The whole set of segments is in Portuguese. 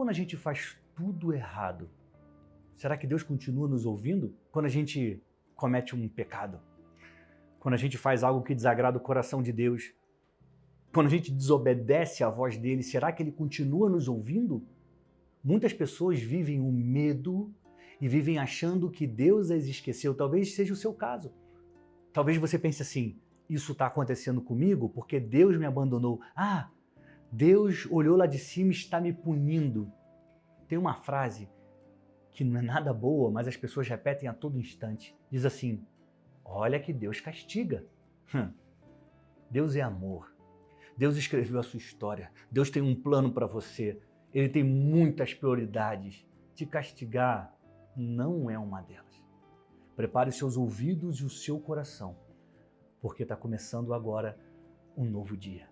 quando a gente faz tudo errado, será que Deus continua nos ouvindo? Quando a gente comete um pecado, quando a gente faz algo que desagrada o coração de Deus, quando a gente desobedece à voz dele, será que ele continua nos ouvindo? Muitas pessoas vivem o medo e vivem achando que Deus as esqueceu. Talvez seja o seu caso. Talvez você pense assim, isso está acontecendo comigo porque Deus me abandonou. Ah, Deus olhou lá de cima e está me punindo. Tem uma frase que não é nada boa, mas as pessoas repetem a todo instante. Diz assim, olha que Deus castiga. Deus é amor. Deus escreveu a sua história. Deus tem um plano para você. Ele tem muitas prioridades. Te castigar não é uma delas. Prepare os seus ouvidos e o seu coração, porque está começando agora um novo dia.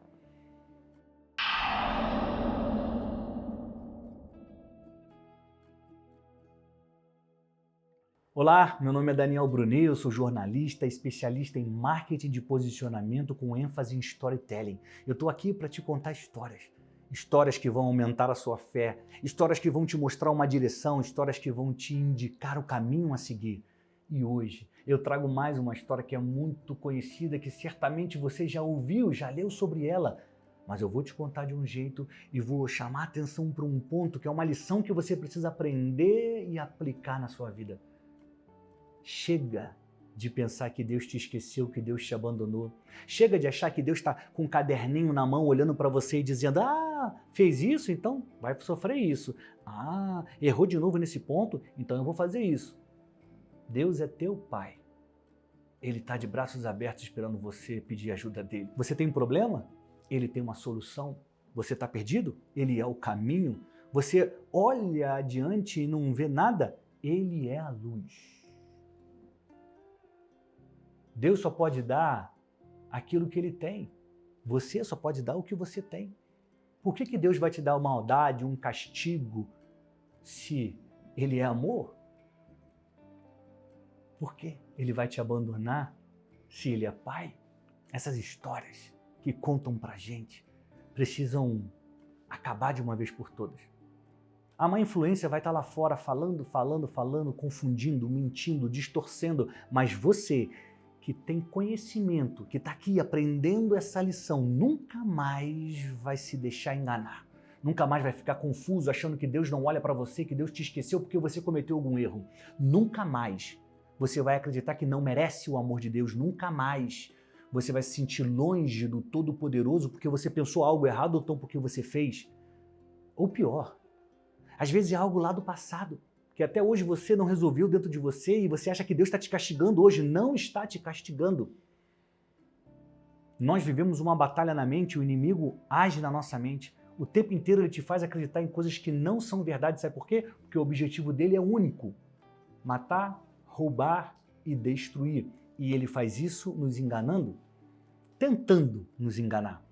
Olá, meu nome é Daniel Brunet, eu sou jornalista, especialista em marketing de posicionamento com ênfase em storytelling. Eu estou aqui para te contar histórias. Histórias que vão aumentar a sua fé, histórias que vão te mostrar uma direção, histórias que vão te indicar o caminho a seguir. E hoje eu trago mais uma história que é muito conhecida, que certamente você já ouviu, já leu sobre ela, mas eu vou te contar de um jeito e vou chamar a atenção para um ponto que é uma lição que você precisa aprender e aplicar na sua vida. Chega de pensar que Deus te esqueceu, que Deus te abandonou. Chega de achar que Deus está com um caderninho na mão, olhando para você e dizendo, ah, fez isso? Então vai sofrer isso. Ah, errou de novo nesse ponto? Então eu vou fazer isso. Deus é teu Pai. Ele está de braços abertos esperando você pedir ajuda dele. Você tem um problema? Ele tem uma solução. Você está perdido? Ele é o caminho. Você olha adiante e não vê nada? Ele é a luz. Deus só pode dar aquilo que ele tem. Você só pode dar o que você tem. Por que Deus vai te dar uma maldade, um castigo, se ele é amor? Por que ele vai te abandonar se ele é pai? Essas histórias que contam pra gente precisam acabar de uma vez por todas. A má influência vai estar lá fora falando, confundindo, mentindo, distorcendo, mas você que tem conhecimento, que está aqui aprendendo essa lição, nunca mais vai se deixar enganar. Nunca mais vai ficar confuso achando que Deus não olha para você, que Deus te esqueceu porque você cometeu algum erro. Nunca mais você vai acreditar que não merece o amor de Deus. Nunca mais você vai se sentir longe do Todo-Poderoso porque você pensou algo errado ou então porque você fez. Ou pior, às vezes é algo lá do passado, que até hoje você não resolveu dentro de você e você acha que Deus está te castigando hoje. Não está te castigando. Nós vivemos uma batalha na mente, o inimigo age na nossa mente. O tempo inteiro ele te faz acreditar em coisas que não são verdade. Sabe por quê? Porque o objetivo dele é único: matar, roubar e destruir. E ele faz isso nos enganando, tentando nos enganar.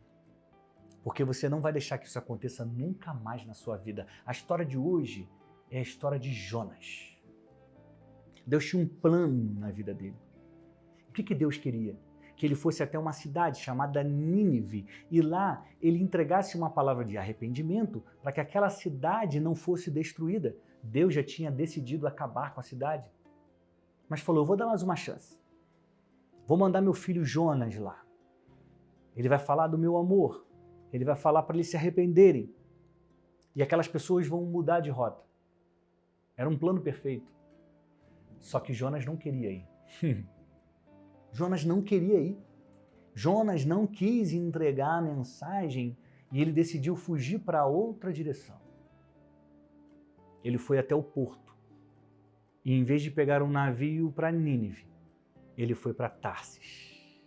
Porque você não vai deixar que isso aconteça nunca mais na sua vida. A história de hoje é a história de Jonas. Deus tinha um plano na vida dele. O que Deus queria? Que ele fosse até uma cidade chamada Nínive e lá ele entregasse uma palavra de arrependimento para que aquela cidade não fosse destruída. Deus já tinha decidido acabar com a cidade. Mas falou, eu vou dar mais uma chance. Vou mandar meu filho Jonas lá. Ele vai falar do meu amor. Ele vai falar para eles se arrependerem. E aquelas pessoas vão mudar de rota. Era um plano perfeito. Só que Jonas não queria ir. Jonas não queria ir. Jonas não quis entregar a mensagem e ele decidiu fugir para outra direção. Ele foi até o porto. E em vez de pegar um navio para Nínive, ele foi para Tarsis.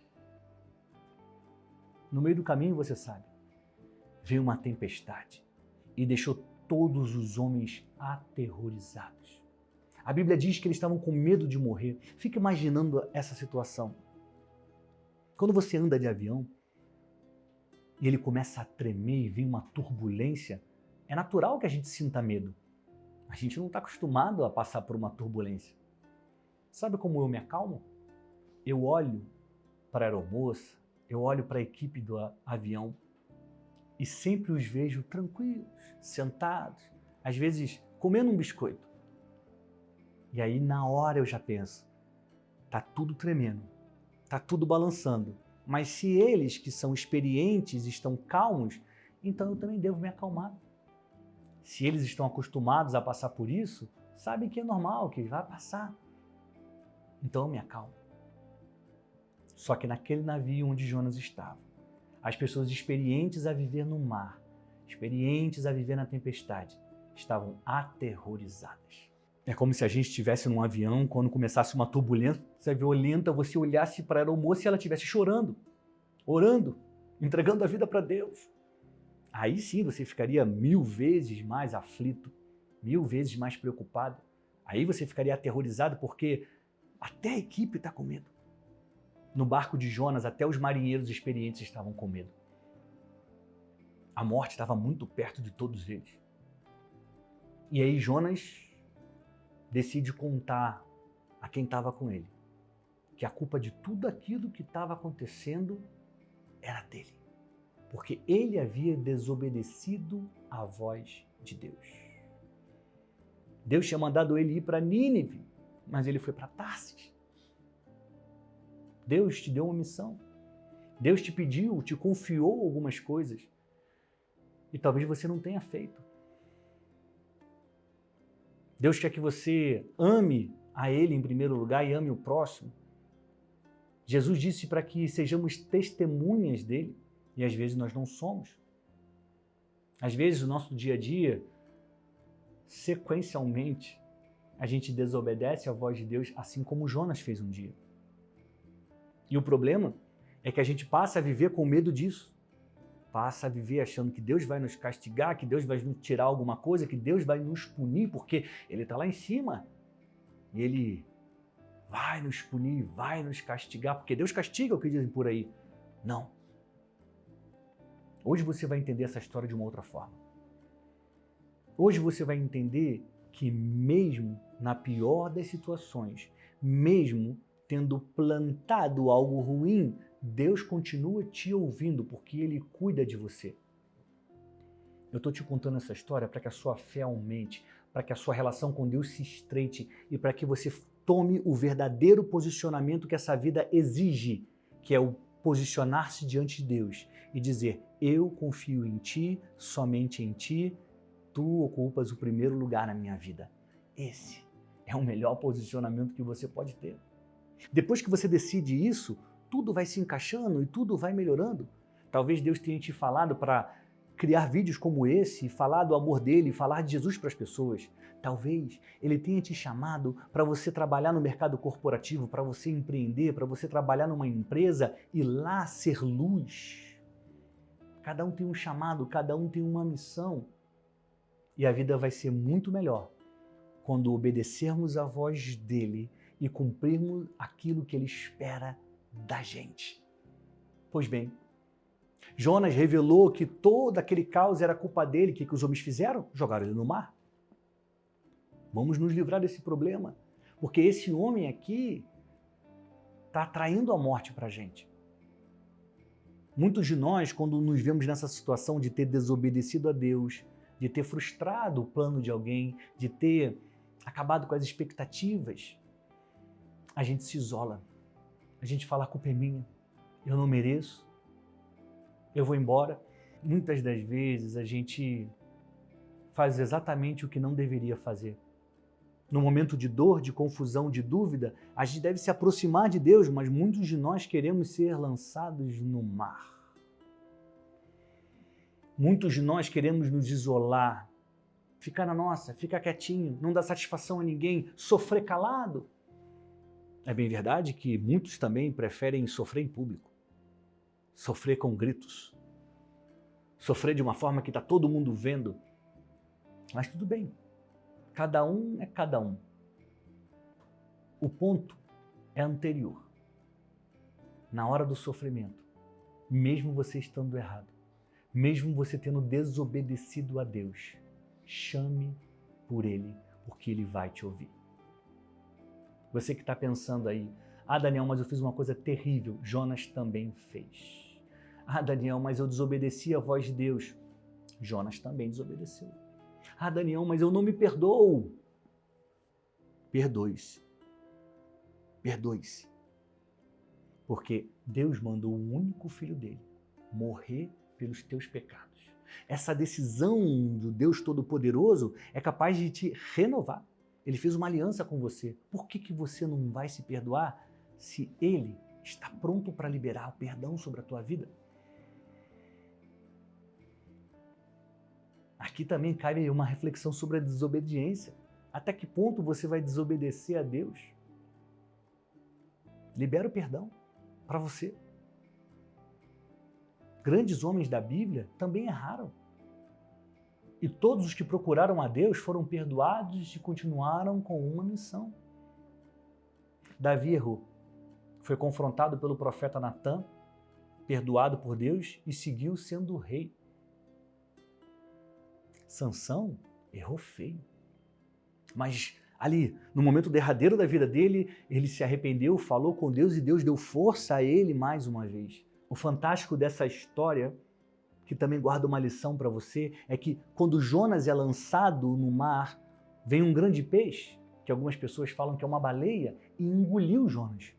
No meio do caminho, você sabe, veio uma tempestade e deixou todos os homens aterrorizados. A Bíblia diz que eles estavam com medo de morrer. Fica imaginando essa situação. Quando você anda de avião e ele começa a tremer e vem uma turbulência, é natural que a gente sinta medo. A gente não está acostumado a passar por uma turbulência. Sabe como eu me acalmo? Eu olho para a aeromoça, eu olho para a equipe do avião e sempre os vejo tranquilos, sentados, às vezes comendo um biscoito. E aí na hora eu já penso, tá tudo tremendo, tá tudo balançando. Mas se eles que são experientes estão calmos, então eu também devo me acalmar. Se eles estão acostumados a passar por isso, sabem que é normal, que vai passar. Então eu me acalmo. Só que naquele navio onde Jonas estava, as pessoas experientes a viver no mar, experientes a viver na tempestade, estavam aterrorizadas. É como se a gente estivesse num avião, quando começasse uma turbulência violenta, você olhasse para a aeromoça e ela estivesse chorando, orando, entregando a vida para Deus. Aí sim você ficaria 1000 vezes mais aflito, 1000 vezes mais preocupado. Aí você ficaria aterrorizado porque até a equipe está com medo. No barco de Jonas, até os marinheiros experientes estavam com medo. A morte estava muito perto de todos eles. E aí Jonas decide contar a quem estava com ele que a culpa de tudo aquilo que estava acontecendo era dele. Porque ele havia desobedecido à voz de Deus. Deus tinha mandado ele ir para Nínive, mas ele foi para Tarsis. Deus te deu uma missão. Deus te pediu, te confiou algumas coisas. E talvez você não tenha feito. Deus quer que você ame a Ele em primeiro lugar e ame o próximo. Jesus disse para que sejamos testemunhas dele, e às vezes nós não somos. Às vezes, no nosso dia a dia, sequencialmente, a gente desobedece à voz de Deus, assim como Jonas fez um dia. E o problema é que a gente passa a viver com medo disso. Passa a viver achando que Deus vai nos castigar, que Deus vai nos tirar alguma coisa, que Deus vai nos punir, porque Ele está lá em cima. E Ele vai nos punir, vai nos castigar, porque Deus castiga, o que dizem por aí. Não. Hoje você vai entender essa história de uma outra forma. Hoje você vai entender que mesmo na pior das situações, mesmo tendo plantado algo ruim, Deus continua te ouvindo porque Ele cuida de você. Eu estou te contando essa história para que a sua fé aumente, para que a sua relação com Deus se estreite e para que você tome o verdadeiro posicionamento que essa vida exige, que é o posicionar-se diante de Deus e dizer: eu confio em Ti, somente em Ti, Tu ocupas o primeiro lugar na minha vida. Esse é o melhor posicionamento que você pode ter. Depois que você decide isso, tudo vai se encaixando e tudo vai melhorando. Talvez Deus tenha te falado para criar vídeos como esse, falar do amor dele, falar de Jesus para as pessoas. Talvez Ele tenha te chamado para você trabalhar no mercado corporativo, para você empreender, para você trabalhar numa empresa e lá ser luz. Cada um tem um chamado, cada um tem uma missão. E a vida vai ser muito melhor quando obedecermos à voz dele e cumprirmos aquilo que ele espera da gente. Pois bem, Jonas revelou que todo aquele caos era culpa dele. O que os homens fizeram? Jogaram ele no mar. Vamos nos livrar desse problema, porque esse homem aqui está atraindo a morte para a gente. Muitos de nós, quando nos vemos nessa situação de ter desobedecido a Deus, de ter frustrado o plano de alguém, de ter acabado com as expectativas, a gente se isola. A gente fala: a culpa é minha, eu não mereço, eu vou embora. Muitas das vezes a gente faz exatamente o que não deveria fazer. No momento de dor, de confusão, de dúvida, a gente deve se aproximar de Deus, mas muitos de nós queremos ser lançados no mar. Muitos de nós queremos nos isolar, ficar na nossa, ficar quietinho, não dar satisfação a ninguém, sofrer calado. É bem verdade que muitos também preferem sofrer em público, sofrer com gritos, sofrer de uma forma que está todo mundo vendo. Mas tudo bem, cada um é cada um. O ponto é anterior. Na hora do sofrimento, mesmo você estando errado, mesmo você tendo desobedecido a Deus, chame por Ele, porque Ele vai te ouvir. Você que está pensando aí: ah, Daniel, mas eu fiz uma coisa terrível. Jonas também fez. Ah, Daniel, mas eu desobedeci a voz de Deus. Jonas também desobedeceu. Ah, Daniel, mas eu não me perdoo. Perdoe-se. Perdoe-se. Porque Deus mandou o único filho dele morrer pelos teus pecados. Essa decisão do Deus Todo-Poderoso é capaz de te renovar. Ele fez uma aliança com você. Por que você não vai se perdoar se Ele está pronto para liberar o perdão sobre a tua vida? Aqui também cabe uma reflexão sobre a desobediência. Até que ponto você vai desobedecer a Deus? Libera o perdão para você. Grandes homens da Bíblia também erraram. E todos os que procuraram a Deus foram perdoados e continuaram com uma missão. Davi errou. Foi confrontado pelo profeta Natã, perdoado por Deus e seguiu sendo rei. Sansão errou feio. Mas ali, no momento derradeiro da vida dele, ele se arrependeu, falou com Deus e Deus deu força a ele mais uma vez. O fantástico dessa história, que também guarda uma lição para você, é que quando Jonas é lançado no mar, vem um grande peixe, que algumas pessoas falam que é uma baleia, e engoliu Jonas.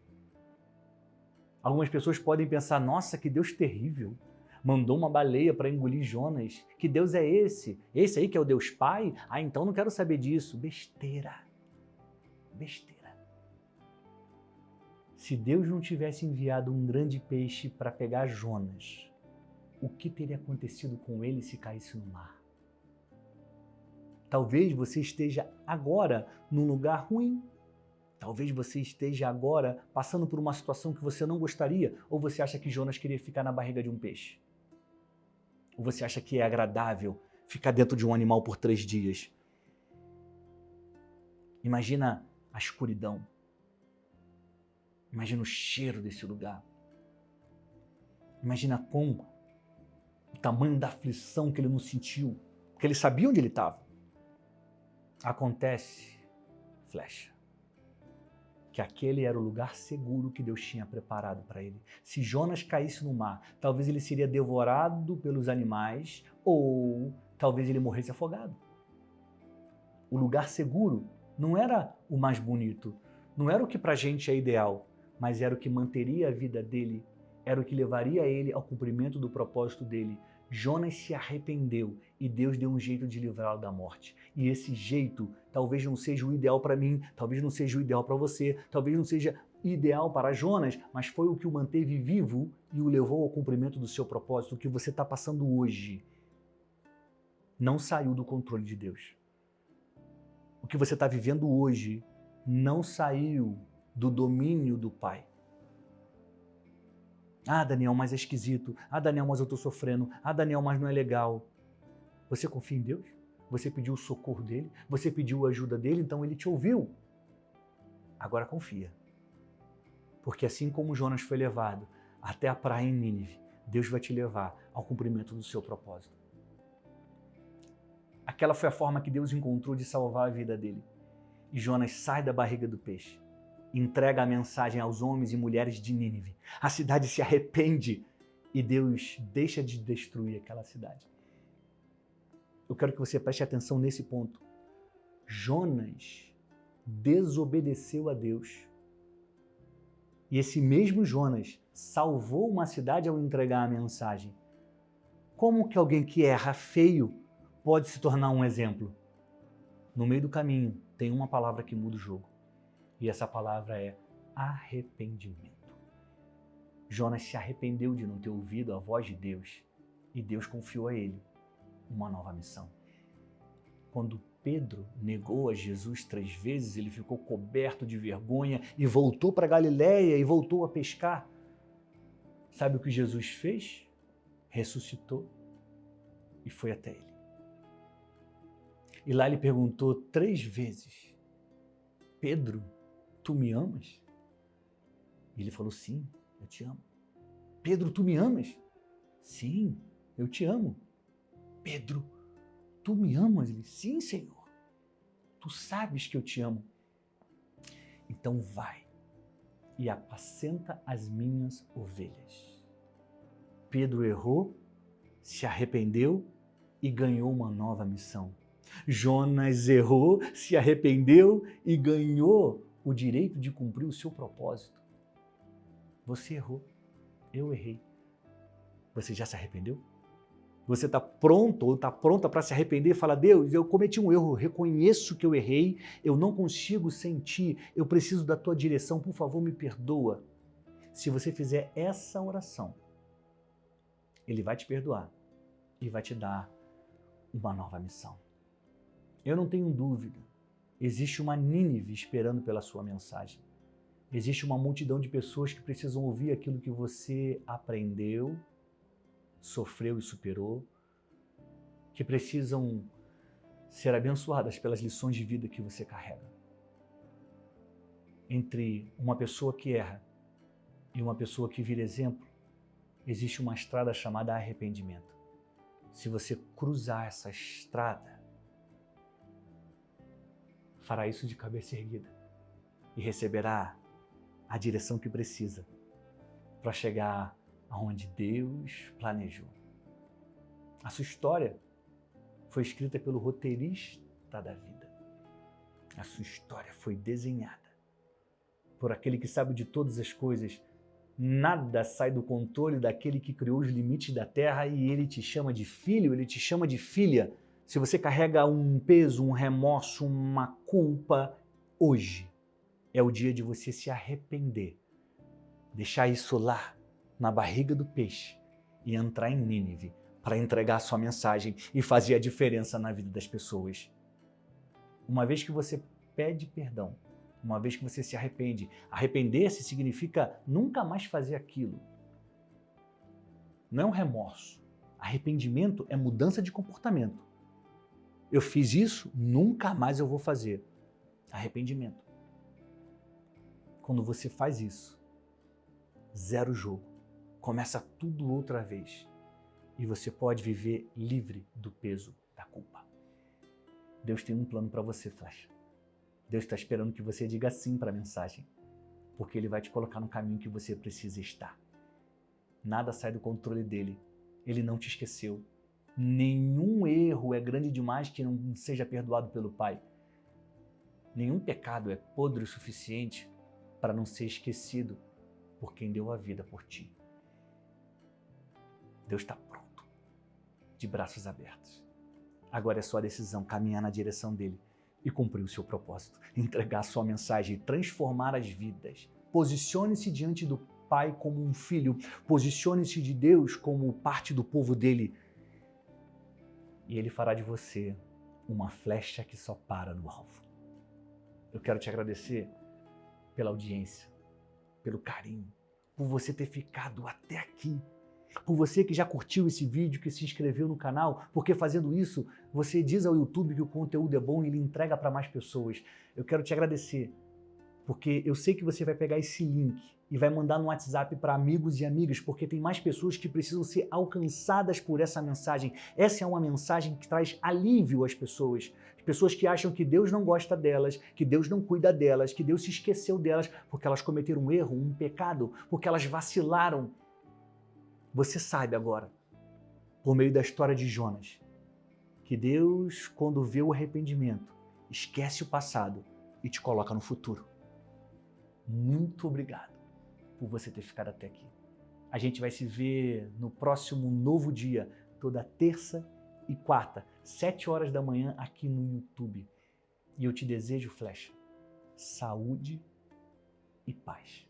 Algumas pessoas podem pensar, nossa, que Deus terrível, mandou uma baleia para engolir Jonas. Que Deus é esse? Esse aí que é o Deus Pai? Ah, então não quero saber disso. Besteira. Besteira. Se Deus não tivesse enviado um grande peixe para pegar Jonas, o que teria acontecido com ele se caísse no mar? Talvez você esteja agora num lugar ruim. Talvez você esteja agora passando por uma situação que você não gostaria, ou você acha que Jonas queria ficar na barriga de um peixe? Ou você acha que é agradável ficar dentro de um animal por 3 dias? Imagina a escuridão. Imagina o cheiro desse lugar. Imagina o tamanho da aflição que ele não sentiu, porque ele sabia onde ele estava. Acontece, flecha, que aquele era o lugar seguro que Deus tinha preparado para ele. Se Jonas caísse no mar, talvez ele seria devorado pelos animais ou talvez ele morresse afogado. O lugar seguro não era o mais bonito, não era o que para a gente é ideal, mas era o que manteria a vida dele, era o que levaria ele ao cumprimento do propósito dele. Jonas se arrependeu e Deus deu um jeito de livrá-lo da morte. E esse jeito talvez não seja o ideal para mim, talvez não seja o ideal para você, talvez não seja ideal para Jonas, mas foi o que o manteve vivo e o levou ao cumprimento do seu propósito. O que você está passando hoje não saiu do controle de Deus. O que você está vivendo hoje não saiu do domínio do Pai. Ah, Daniel, mas é esquisito. Ah, Daniel, mas eu estou sofrendo. Ah, Daniel, mas não é legal. Você confia em Deus? Você pediu o socorro dele? Você pediu a ajuda dele? Então ele te ouviu. Agora confia. Porque assim como Jonas foi levado até a praia em Nínive, Deus vai te levar ao cumprimento do seu propósito. Aquela foi a forma que Deus encontrou de salvar a vida dele. E Jonas sai da barriga do peixe. Entrega a mensagem aos homens e mulheres de Nínive. A cidade se arrepende e Deus deixa de destruir aquela cidade. Eu quero que você preste atenção nesse ponto. Jonas desobedeceu a Deus. E esse mesmo Jonas salvou uma cidade ao entregar a mensagem. Como que alguém que erra feio pode se tornar um exemplo? No meio do caminho tem uma palavra que muda o jogo. E essa palavra é arrependimento. Jonas se arrependeu de não ter ouvido a voz de Deus e Deus confiou a ele uma nova missão. Quando Pedro negou a Jesus 3 vezes, ele ficou coberto de vergonha e voltou para Galiléia e voltou a pescar. Sabe o que Jesus fez? Ressuscitou e foi até ele. E lá ele perguntou 3 vezes: Pedro, tu me amas? E ele falou: sim, eu te amo. Pedro, tu me amas? Sim, eu te amo. Pedro, tu me amas? Ele: sim, Senhor. Tu sabes que eu te amo. Então vai e apacenta as minhas ovelhas. Pedro errou, se arrependeu e ganhou uma nova missão. Jonas errou, se arrependeu e ganhou o direito de cumprir o seu propósito. Você errou, eu errei. Você já se arrependeu? Você está pronto ou está pronta para se arrepender e falar: Deus, eu cometi um erro, reconheço que eu errei, eu não consigo sentir, eu preciso da tua direção, por favor, me perdoa. Se você fizer essa oração, Ele vai te perdoar e vai te dar uma nova missão. Eu não tenho dúvida, existe uma Nínive esperando pela sua mensagem. Existe uma multidão de pessoas que precisam ouvir aquilo que você aprendeu, sofreu e superou, que precisam ser abençoadas pelas lições de vida que você carrega. Entre uma pessoa que erra e uma pessoa que vira exemplo, existe uma estrada chamada arrependimento. Se você cruzar essa estrada, fará isso de cabeça erguida e receberá a direção que precisa para chegar aonde Deus planejou. A sua história foi escrita pelo roteirista da vida. A sua história foi desenhada por aquele que sabe de todas as coisas. Nada sai do controle daquele que criou os limites da terra e ele te chama de filho, ele te chama de filha. Se você carrega um peso, um remorso, uma culpa, hoje é o dia de você se arrepender, deixar isso lá na barriga do peixe e entrar em Nínive para entregar a sua mensagem e fazer a diferença na vida das pessoas. Uma vez que você pede perdão, uma vez que você se arrepende, arrepender-se significa nunca mais fazer aquilo. Não é um remorso. Arrependimento é mudança de comportamento. Eu fiz isso, nunca mais eu vou fazer. Arrependimento. Quando você faz isso, zero jogo. Começa tudo outra vez. E você pode viver livre do peso da culpa. Deus tem um plano para você, Flecha. Deus está esperando que você diga sim para a mensagem. Porque Ele vai te colocar no caminho que você precisa estar. Nada sai do controle dEle. Ele não te esqueceu. Nenhum erro é grande demais que não seja perdoado pelo Pai. Nenhum pecado é podre o suficiente para não ser esquecido por quem deu a vida por ti. Deus está pronto, de braços abertos. Agora é sua decisão caminhar na direção dele e cumprir o seu propósito, entregar a sua mensagem e transformar as vidas. Posicione-se diante do Pai como um filho, posicione-se de Deus como parte do povo dele. E Ele fará de você uma flecha que só para no alvo. Eu quero te agradecer pela audiência, pelo carinho, por você ter ficado até aqui, por você que já curtiu esse vídeo, que se inscreveu no canal, porque fazendo isso, você diz ao YouTube que o conteúdo é bom e ele entrega para mais pessoas. Eu quero te agradecer, porque eu sei que você vai pegar esse link e vai mandar no WhatsApp para amigos e amigas, porque tem mais pessoas que precisam ser alcançadas por essa mensagem. Essa é uma mensagem que traz alívio às pessoas. Pessoas que acham que Deus não gosta delas, que Deus não cuida delas, que Deus se esqueceu delas, porque elas cometeram um erro, um pecado, porque elas vacilaram. Você sabe agora, por meio da história de Jonas, que Deus, quando vê o arrependimento, esquece o passado e te coloca no futuro. Muito obrigado por você ter ficado até aqui. A gente vai se ver no próximo novo dia, toda terça e quarta, 7 horas da manhã aqui no YouTube. E eu te desejo, Flecha, saúde e paz.